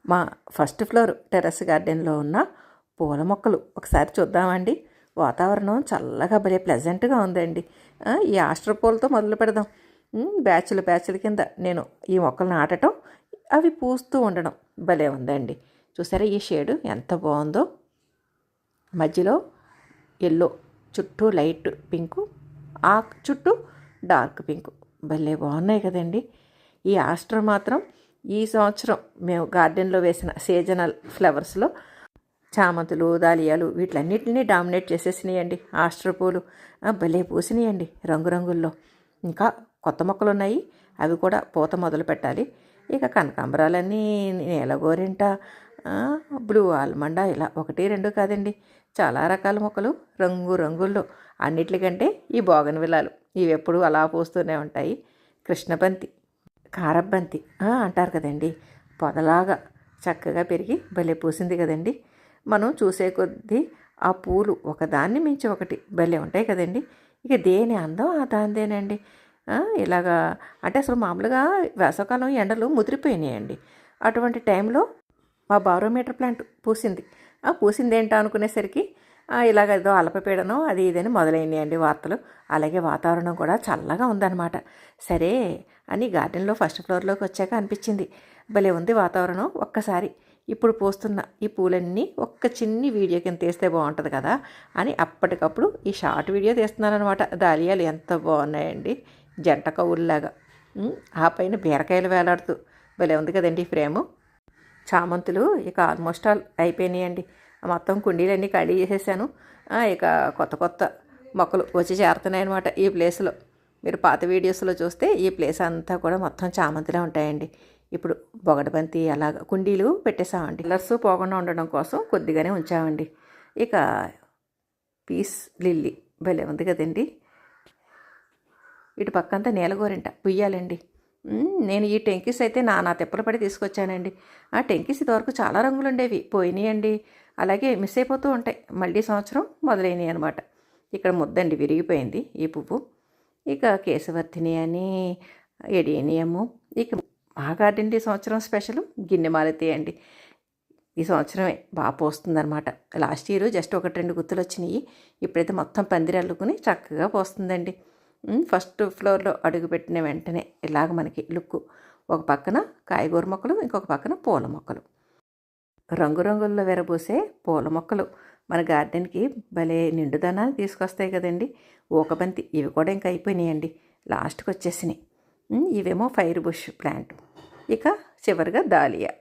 మా first floor terrace గార్డెన్లో ఉన్న పూల మొక్కలు ఒకసారి చూద్దామండి. వాతావరణం చల్లగా భలే ప్లెజెంట్గా ఉందండి. ఈ ఆస్ట్రో పూలతో మొదలు పెడదాం. బ్యాచ్ల కింద నేను ఈ మొక్కలు నాటడం, అవి పూస్తూ ఉండడం భలే ఉందండి. చూసారా ఈ షేడు ఎంత బాగుందో. మధ్యలో ఎల్లో, చుట్టూ లైట్ పింకు, ఆ చుట్టూ డార్క్ పింకు భలే బాగున్నాయి కదండి. ఈ ఆస్ట్రో మాత్రం ఈ సంవత్సరం మేము గార్డెన్లో వేసిన సీజనల్ ఫ్లవర్స్లో చామంతులు, దాలియాలు వీటిలన్నిటినీ డామినేట్ చేసేసినాయండి. ఆస్ట్రో పూలు భలే పూసినాయండి రంగురంగుల్లో. ఇంకా కొత్త మొక్కలు ఉన్నాయి, అవి కూడా పూత మొదలు పెట్టాలి. ఇక కనకాంబరాలన్నీ నీలగోరింట, బ్లూ ఆల్మండా ఇలా 1, 2 కాదండి, చాలా రకాల మొక్కలు రంగుల్లో. అన్నిటికంటే ఈ బోగన్విల్లాలు ఇవి ఎప్పుడూ అలా పూస్తూనే ఉంటాయి. కృష్ణబంతి, కారబంతి అంటారు కదండి, పొదలాగా చక్కగా పెరిగి భలే పూసింది కదండి. మనం చూసే కొద్దీ ఆ పూలు ఒకదాన్ని మించి ఒకటి భలే ఉంటాయి కదండి. ఇక దేని అందం దాందేనండి. ఇలాగా అంటే అసలు మామూలుగా వేసవకాలం ఎండలు ముదిరిపోయినాయండి. అటువంటి టైంలో మా బారోమీటర్ ప్లాంట్ పూసింది. పూసిందేంటో అనుకునేసరికి ఇలాగ ఏదో అల్పపీడనం అది ఇదని మొదలైనాయండి వార్తలు. అలాగే వాతావరణం కూడా చల్లగా ఉందన్నమాట. సరే అని గార్డెన్లో ఫస్ట్ ఫ్లోర్లోకి వచ్చాక అనిపించింది, భలే ఉంది వాతావరణం. ఒక్కసారి ఇప్పుడు పూస్తున్న ఈ పూలన్నీ ఒక్క చిన్ని వీడియో కింద తీస్తే బాగుంటుంది కదా అని అప్పటికప్పుడు ఈ షార్ట్ వీడియో తీస్తున్నానమాట. దాలియాలు ఎంత బాగున్నాయండి, జంట కవుల్లాగా. ఆ పైన బీరకాయలు వేలాడుతూ భలే ఉంది కదండి ఫ్రేము. చామంతులు ఇక ఆల్మోస్ట్ ఆల్ అయిపోయినాయండి. మొత్తం కుండీలన్నీ ఖాళీ చేసేసాను. ఇక కొత్త మొక్కలు వచ్చి చేరుతున్నాయి అనమాట ఈ ప్లేస్లో. మీరు పాత వీడియోస్లో చూస్తే ఈ ప్లేస్ అంతా కూడా మొత్తం చామంతిలో ఉంటాయండి. ఇప్పుడు బొగడబంతి అలాగ కుండీలు పెట్టేసామండి. కలర్స్ పోకుండా ఉండడం కోసం కొద్దిగానే ఉంచామండి. ఇక పీస్ లిల్లీ భలే ఉంది కదండి. ఇటు పక్కంతా నీలగోరింట పుయ్యాలండి. నేను ఈ టెంకీస్ అయితే నా తెప్పలు పడి తీసుకొచ్చానండి. ఆ టెంకీస్ ఇదివరకు చాలా రంగులు ఉండేవి, పోయినాయండి. అలాగే మిస్ అయిపోతూ ఉంటాయి. మళ్ళీ సంవత్సరం మొదలైనవి అనమాట. ఇక్కడ ముద్దండి విరిగిపోయింది ఈ పువ్వు. ఇక కేశవర్ధిని అని ఎడేనియము. ఇక మా గార్డెన్ ఈ సంవత్సరం స్పెషల్ గిన్నెమాలతి అండి. ఈ సంవత్సరమే బాగా పోస్తుందన్నమాట. లాస్ట్ ఇయర్ జస్ట్ 1-2 గుత్తులు వచ్చినాయి. ఇప్పుడైతే మొత్తం పందిరి అల్లుకుని చక్కగా పోస్తుందండి. ఫస్ట్ ఫ్లోర్లో అడుగుపెట్టిన వెంటనే ఇలాగ మనకి లుక్కు. ఒక పక్కన కాయగూర మొక్కలు, ఇంకొక పక్కన పూల మొక్కలు. రంగురంగుల్లో విరబూసే పూల మొక్కలు మన గార్డెన్కి భలే నిండుదనాన్ని తీసుకొస్తాయి కదండి. ఊకబంతి ఇవి కూడా ఇంకా అయిపోయినాయండి, లాస్ట్కి వచ్చేసినాయి. ఇవేమో ఫైర్ బుష్ ప్లాంట్. ఇక చివరిగా దాలియా.